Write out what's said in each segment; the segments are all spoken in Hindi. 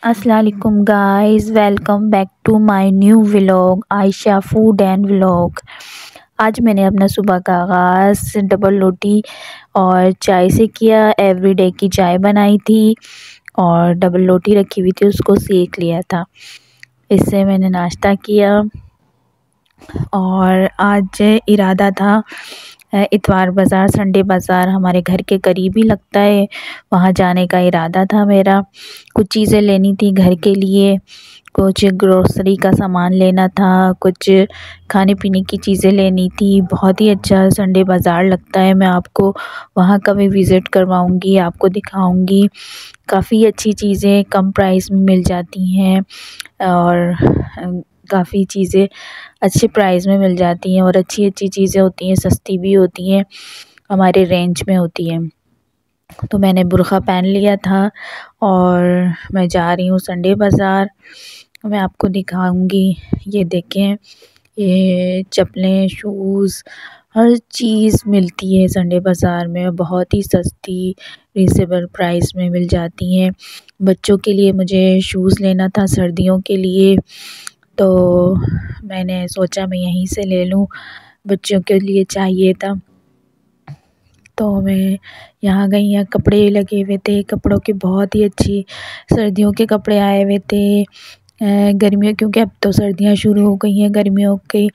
अस्सलाम वालेकुम guys, welcome back to my new vlog Ayesha food and vlog. आज मैंने अपना सुबह का आगाज़ डबल रोटी और चाय से किया। एवरीडे की चाय बनाई थी और डबल रोटी रखी हुई थी, उसको सेक लिया था। इससे मैंने नाश्ता किया और आज इरादा था इतवार बाज़ार, संडे बाज़ार हमारे घर के करीब ही लगता है, वहाँ जाने का इरादा था मेरा। कुछ चीज़ें लेनी थी घर के लिए, कुछ ग्रोसरी का सामान लेना था, कुछ खाने पीने की चीज़ें लेनी थी। बहुत ही अच्छा संडे बाज़ार लगता है, मैं आपको वहाँ का भी विज़िट करवाऊँगी, आपको दिखाऊँगी। काफ़ी अच्छी चीज़ें कम प्राइस में मिल जाती हैं और काफ़ी चीज़ें अच्छे प्राइस में मिल जाती हैं और अच्छी चीज़ें होती हैं, सस्ती भी होती हैं, हमारे रेंज में होती हैं। तो मैंने बुर्ख़ा पहन लिया था और मैं जा रही हूँ संडे बाज़ार। मैं आपको दिखाऊंगी। ये देखें, ये चप्पलें, शूज़, हर चीज़ मिलती है संडे बाज़ार में, बहुत ही सस्ती रीज़नेबल प्राइस में मिल जाती हैं। बच्चों के लिए मुझे शूज़ लेना था सर्दियों के लिए, तो मैंने सोचा मैं यहीं से ले लूँ, बच्चों के लिए चाहिए था। तो मैं यहाँ गई, यहाँ कपड़े लगे हुए थे, कपड़ों की बहुत ही अच्छी सर्दियों के कपड़े आए हुए थे। गर्मियों, क्योंकि अब तो सर्दियाँ शुरू हो गई हैं, गर्मियों के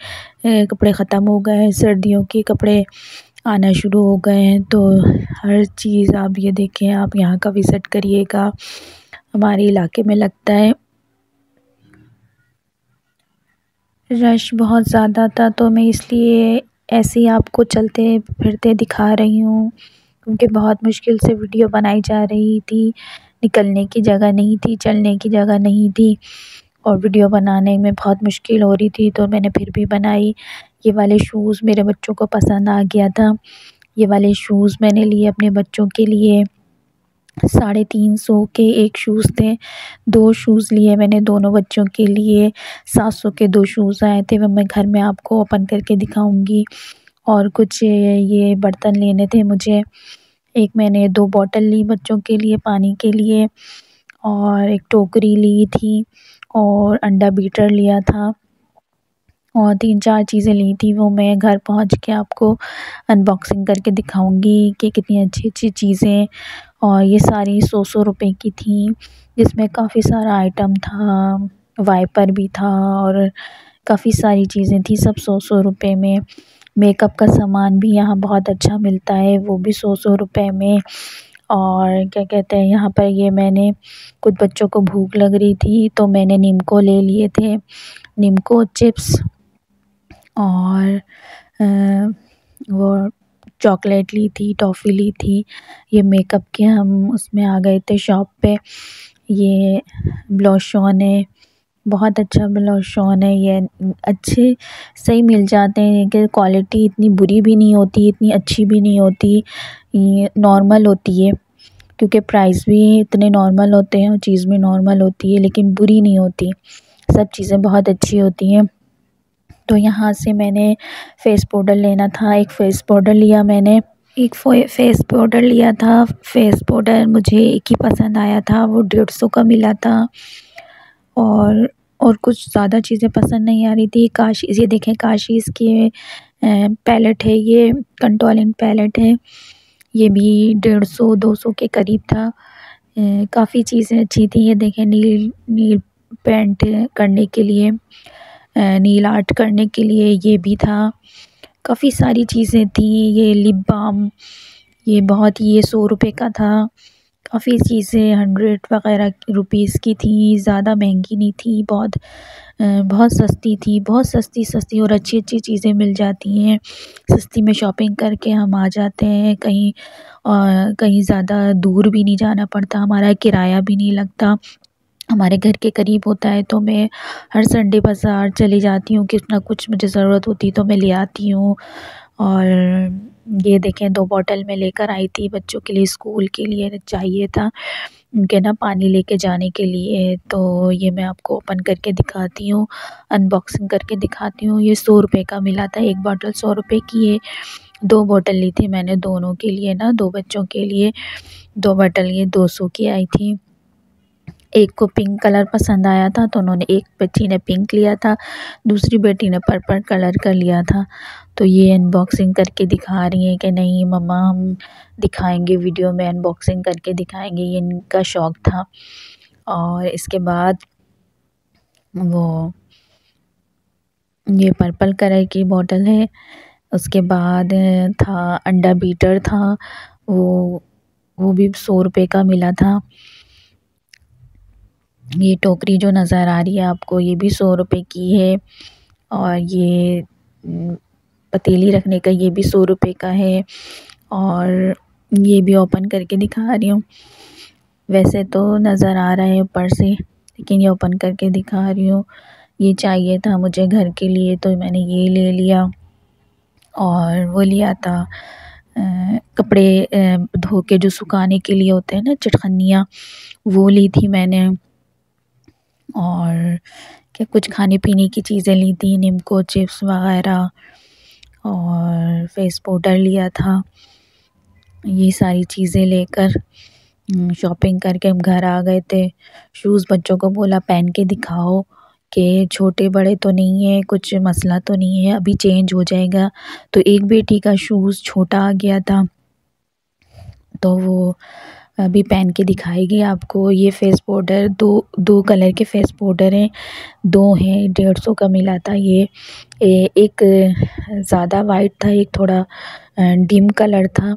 कपड़े ख़त्म हो गए हैं, सर्दियों के कपड़े आना शुरू हो गए हैं। तो हर चीज़ आप ये देखें, आप यहाँ का विज़िट करिएगा। हमारे इलाके में लगता है रश बहुत ज़्यादा था, तो मैं इसलिए ऐसे ही आपको चलते फिरते दिखा रही हूँ, क्योंकि बहुत मुश्किल से वीडियो बनाई जा रही थी। निकलने की जगह नहीं थी, चलने की जगह नहीं थी और वीडियो बनाने में बहुत मुश्किल हो रही थी, तो मैंने फिर भी बनाई। ये वाले शूज़ मेरे बच्चों को पसंद आ गया था। ये वाले शूज़ मैंने लिए अपने बच्चों के लिए। 350 के एक शूज़ थे, 2 शूज़ लिए मैंने दोनों बच्चों के लिए। 700 के 2 शूज़ आए थे, वो मैं घर में आपको ओपन करके दिखाऊंगी। और कुछ ये बर्तन लेने थे मुझे। एक मैंने 2 बॉटल ली बच्चों के लिए पानी के लिए और एक टोकरी ली थी और अंडा बीटर लिया था और 3-4 चीज़ें ली थी, वो मैं घर पहुंच के आपको अनबॉक्सिंग करके दिखाऊंगी कि कितनी अच्छी चीज़ें। और ये सारी 100 रुपए की थी, जिसमें काफ़ी सारा आइटम था, वाइपर भी था और काफ़ी सारी चीज़ें थी, सब 100 रुपए में। मेकअप का सामान भी यहाँ बहुत अच्छा मिलता है, वो भी 100 रुपए में। और क्या कहते हैं, यहाँ पर ये मैंने, कुछ बच्चों को भूख लग रही थी तो मैंने निम्को ले लिए थे, निम्को चिप्स और वो चॉकलेट ली थी, टॉफ़ी ली थी। ये मेकअप के हम उसमें आ गए थे शॉप पे। ये ब्लश ऑन है, बहुत अच्छा ब्लश ऑन है, ये अच्छे सही मिल जाते हैं कि क्वालिटी इतनी बुरी भी नहीं होती, इतनी अच्छी भी नहीं होती, ये नॉर्मल होती है, क्योंकि प्राइस भी इतने नॉर्मल होते हैं और चीज़ भी नॉर्मल होती है, लेकिन बुरी नहीं होती, सब चीज़ें बहुत अच्छी होती हैं। तो यहाँ से मैंने फ़ेस पाउडर लेना था, एक फ़ेस पाउडर लिया मैंने, एक फ़ेस पाउडर लिया था। फ़ेस पाउडर मुझे एक ही पसंद आया था, वो 150 का मिला था और कुछ ज़्यादा चीज़ें पसंद नहीं आ रही थी। काशी, ये देखें काशीज़ के पैलेट है, ये कंटोलिन पैलेट है, ये भी 150-200 के करीब था। काफ़ी चीज़ें अच्छी थी। ये देखें नील पेंट करने के लिए, नील आर्ट करने के लिए ये भी था। काफ़ी सारी चीज़ें थी। ये लिप बाम, ये बहुत ही, ये 100 रुपए का था। काफ़ी चीज़ें 100 वग़ैरह रुपीज़ की थी, ज़्यादा महंगी नहीं थी, बहुत सस्ती थी, बहुत सस्ती और अच्छी चीज़ें मिल जाती हैं। सस्ती में शॉपिंग करके हम आ जाते हैं, कहीं ज़्यादा दूर भी नहीं जाना पड़ता, हमारा किराया भी नहीं लगता, हमारे घर के करीब होता है। तो मैं हर संडे बाज़ार चली जाती हूँ, कुछ ना कुछ मुझे ज़रूरत होती तो मैं ले आती हूँ। और ये देखें, 2 बॉटल मैं लेकर आई थी बच्चों के लिए, स्कूल के लिए चाहिए था उनके ना पानी लेके जाने के लिए। तो ये मैं आपको ओपन करके दिखाती हूँ, अनबॉक्सिंग करके दिखाती हूँ। ये 100 रुपए का मिला था, एक बॉटल 100 रुपए की है। 2 बॉटल ली थी मैंने दोनों के लिए ना, 2 बच्चों के लिए। 2 बॉटल ये 200 की आई थी। एक को पिंक कलर पसंद आया था तो उन्होंने, एक बच्ची ने पिंक लिया था, दूसरी बेटी ने पर्पल कलर का लिया था। तो ये अनबॉक्सिंग करके दिखा रही हैं कि नहीं मम्मा हम दिखाएंगे, वीडियो में अनबॉक्सिंग करके दिखाएंगे, ये इनका शौक़ था। और इसके बाद वो ये पर्पल कलर की बॉटल है। उसके बाद था अंडा बीटर था, वो भी 100 रुपये का मिला था। ये टोकरी जो नज़र आ रही है आपको, ये भी 100 रुपये की है। और ये पतीली रखने का, ये भी 100 रुपये का है। और ये भी ओपन करके दिखा रही हूँ, वैसे तो नज़र आ रहा है ऊपर से, लेकिन ये ओपन करके दिखा रही हूँ। ये चाहिए था मुझे घर के लिए तो मैंने ये ले लिया। और वो लिया था कपड़े धो के जो सुखाने के लिए होते हैं ना, चटखनियाँ, वो ली थी मैंने। और क्या कुछ खाने पीने की चीज़ें ली थी, निम्को चिप्स वगैरह, और फेस पाउडर लिया था। ये सारी चीज़ें लेकर शॉपिंग करके हम घर आ गए थे। शूज़ बच्चों को बोला पहन के दिखाओ कि छोटे बड़े तो नहीं है, कुछ मसला तो नहीं है, अभी चेंज हो जाएगा। तो एक बेटी का शूज़ छोटा आ गया था तो वो अभी पहन के दिखाएगी आपको। ये फेस पाउडर दो कलर के फेस पाउडर हैं, 2 हैं, 150 का मिला था ये। एक ज़्यादा वाइट था, एक थोड़ा डिम कलर था।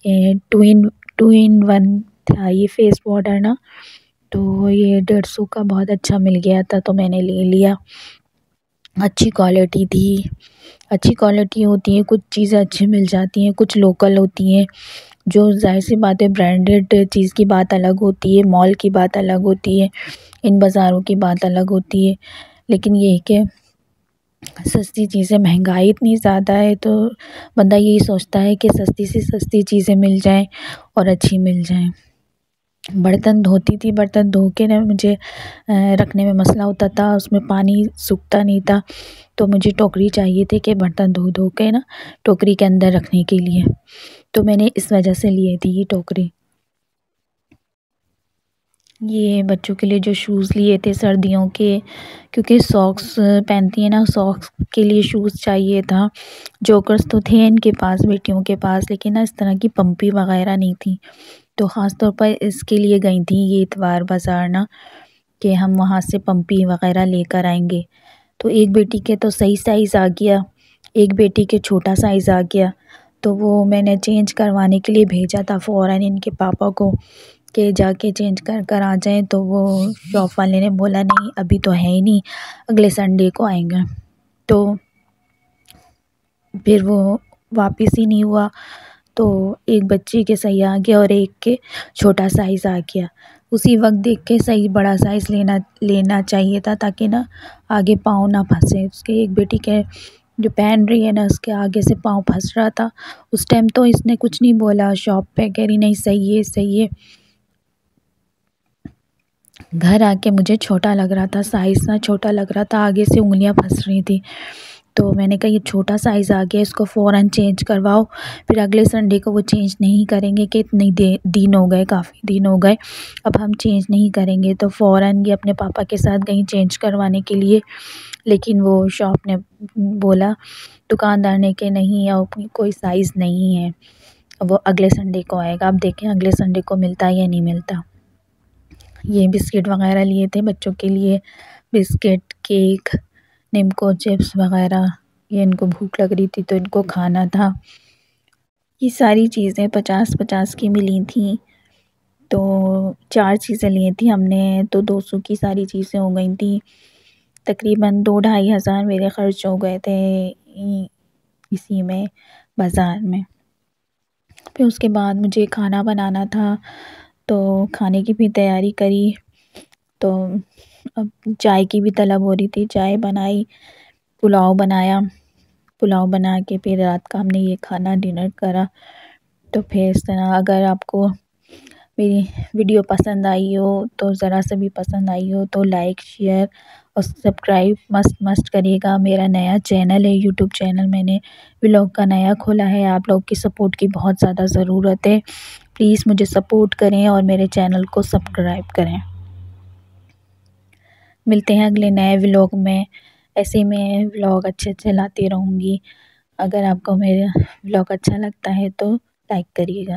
टू इन वन था ये फेस पाउडर ना, तो ये 150 का बहुत अच्छा मिल गया था तो मैंने ले लिया। अच्छी क्वालिटी थी, अच्छी क्वालिटी होती है, कुछ चीज़ें अच्छी मिल जाती हैं, कुछ लोकल होती हैं। जो ज़ाहिर सी बात है, ब्रांडेड चीज़ की बात अलग होती है, मॉल की बात अलग होती है, इन बाज़ारों की बात अलग होती है। लेकिन ये है कि सस्ती चीज़ें, महंगाई इतनी ज़्यादा है तो बंदा यही सोचता है कि सस्ती से सस्ती चीज़ें मिल जाएं और अच्छी मिल जाएं। बर्तन धोती थी, बर्तन धो के ना मुझे रखने में मसला होता था, उसमें पानी सूखता नहीं था, तो मुझे टोकरी चाहिए थी कि बर्तन धो धो के ना टोकरी के अंदर रखने के लिए, तो मैंने इस वजह से लिए थी ये टोकरी। ये बच्चों के लिए जो शूज़ लिए थे सर्दियों के, क्योंकि सॉक्स पहनती है ना, सॉक्स के लिए शूज़ चाहिए था। जॉकर्स तो थे इनके पास, बेटियों के पास, लेकिन ना इस तरह की पंपी वगैरह नहीं थी, तो ख़ास तौर पर इसके लिए गई थी ये इतवार बाज़ार ना, कि हम वहाँ से पंपी वगैरह लेकर आएंगे। तो एक बेटी के तो सही साइज़ आ गया, एक बेटी के छोटा साइज़ आ गया, तो वो मैंने चेंज करवाने के लिए भेजा था फ़ौरन इनके पापा को कि जाके चेंज कर कर आ जाएं। तो वो शॉप वाले ने बोला नहीं अभी तो है ही नहीं, अगले संडे को आएंगे। तो फिर वो वापस ही नहीं हुआ, तो एक बच्ची के सही आ गया और एक के छोटा साइज़ आ गया। उसी वक्त देख के सही बड़ा साइज़ लेना चाहिए था, ताकि ना आगे पाँव ना फंसे उसके। एक बेटी के जो पहन रही है ना, उसके आगे से पाँव फंस रहा था। उस टाइम तो इसने कुछ नहीं बोला, शॉप पे कह रही नहीं सही है सही है। घर आके मुझे छोटा लग रहा था, साइज़ ना छोटा लग रहा था, आगे से उंगलियां फंस रही थी। तो मैंने कहा ये छोटा साइज़ आ गया, इसको फ़ौरन चेंज करवाओ। फिर अगले संडे को वो चेंज नहीं करेंगे कि इतने दिन हो गए, काफ़ी दिन हो गए, अब हम चेंज नहीं करेंगे। तो फ़ौरन ये अपने पापा के साथ गई चेंज करवाने के लिए, लेकिन वो शॉप ने बोला, दुकानदार ने, कि नहीं अब कोई साइज़ नहीं है, वो अगले संडे को आएगा। अब देखें अगले संडे को मिलता है या नहीं मिलता। ये बिस्किट वगैरह लिए थे बच्चों के लिए, बिस्किट, केक, निम्को चिप्स वगैरह। ये इनको भूख लग रही थी तो इनको खाना था। ये सारी चीज़ें 50-50 की मिली थी, तो 4 चीज़ें ली थी हमने, तो 200 की सारी चीज़ें हो गई थी। तकरीबन 2-2.5 हज़ार मेरे ख़र्च हो गए थे इसी में, बाज़ार में। फिर उसके बाद मुझे खाना बनाना था, तो खाने की भी तैयारी करी। तो अब चाय की भी तलब हो रही थी, चाय बनाई, पुलाव बनाया, पुलाव बना के फिर रात का हमने ये खाना डिनर करा। तो फिर इस तरह अगर आपको मेरी वीडियो पसंद आई हो, तो ज़रा से भी पसंद आई हो, तो लाइक, शेयर और सब्सक्राइब मस्ट करिएगा। मेरा नया चैनल है, यूट्यूब चैनल मैंने व्लॉग का नया खोला है, आप लोग की सपोर्ट की बहुत ज़्यादा ज़रूरत है। प्लीज़ मुझे सपोर्ट करें और मेरे चैनल को सब्सक्राइब करें। मिलते हैं अगले नए व्लॉग में। ऐसे ही मैं व्लॉग अच्छे अच्छे लाती रहूँगी। अगर आपको मेरा व्लॉग अच्छा लगता है तो लाइक करिएगा।